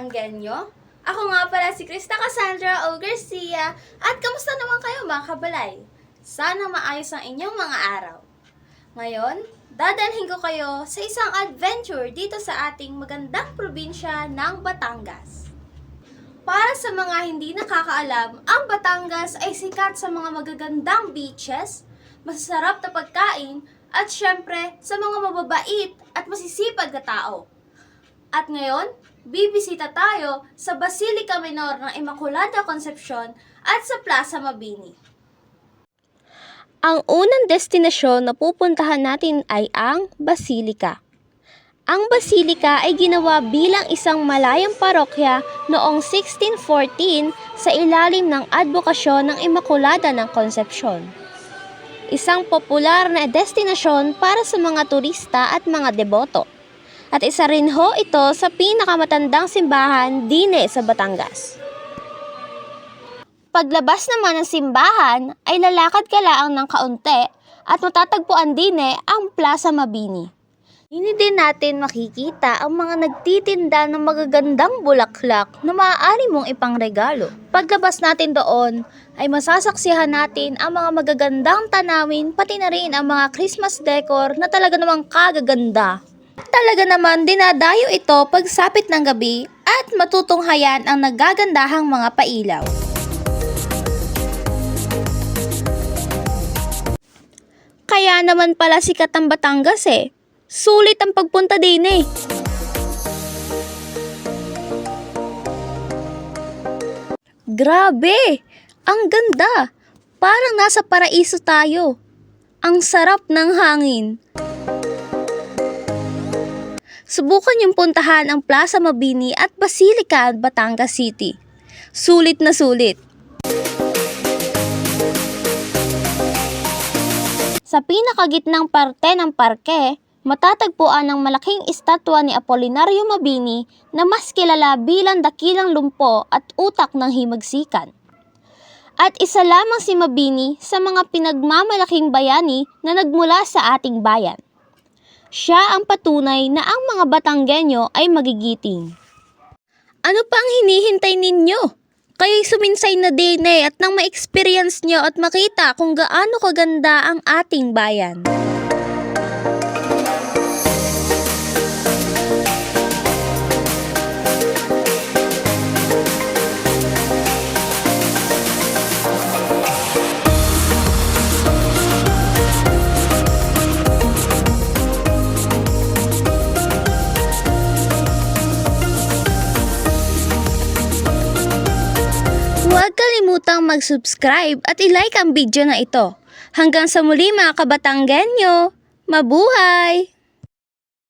Batanggenyo. Ako nga pala si Krista Cassandra O. Garcia at kamusta naman kayo mga kabalay? Sana maayos ang inyong mga araw. Ngayon, dadalhin ko kayo sa isang adventure dito sa ating magandang probinsya ng Batangas. Para sa mga hindi nakakaalam, ang Batangas ay sikat sa mga magagandang beaches, masasarap na pagkain, at syempre sa mga mababait at masisipag na tao. At ngayon, bibisita tayo sa Basilica Minor ng Immaculada Concepcion at sa Plaza Mabini. Ang unang destinasyon na pupuntahan natin ay ang Basilica. Ang Basilica ay ginawa bilang isang malayang parokya noong 1614 sa ilalim ng advokasyon ng Immaculada ng Concepcion. Isang popular na destinasyon para sa mga turista at mga deboto. At isa rin ho ito sa pinakamatandang simbahan dine sa Batangas. Paglabas naman ng simbahan ay lalakad ka lang ng kaunti at matatagpuan dine ang Plaza Mabini. Dini din natin makikita ang mga nagtitinda ng magagandang bulaklak na maaari mong ipangregalo. Paglabas natin doon ay masasaksihan natin ang mga magagandang tanawin pati na rin ang mga Christmas decor na talaga namang kagaganda. Talaga naman dinadayo ito pagsapit ng gabi at matutunghayan ang nagagandahang mga pailaw. Kaya naman pala sikat ang Batangas eh. Sulit ang pagpunta din eh. Grabe! Ang ganda! Parang nasa paraiso tayo. Ang sarap ng hangin. Subukan niyong puntahan ang Plaza Mabini at Basilica, Batangas City. Sulit na sulit. Sa pinakagitnang parte ng parke, matatagpuan ang malaking estatwa ni Apolinario Mabini na mas kilala bilang dakilang lumpo at utak ng himagsikan. At isa lamang si Mabini sa mga pinagmamalaking bayani na nagmula sa ating bayan. Siya ang patunay na ang mga Batanggenyo ay magigiting. Ano pang hinihintay ninyo? Kayo'y suminsay na din at nang ma-experience nyo at makita kung gaano kaganda ang ating bayan. Huwag kalimutang mag-subscribe at i-like ang video na ito. Hanggang sa muli mga Kabatanggenyo, mabuhay!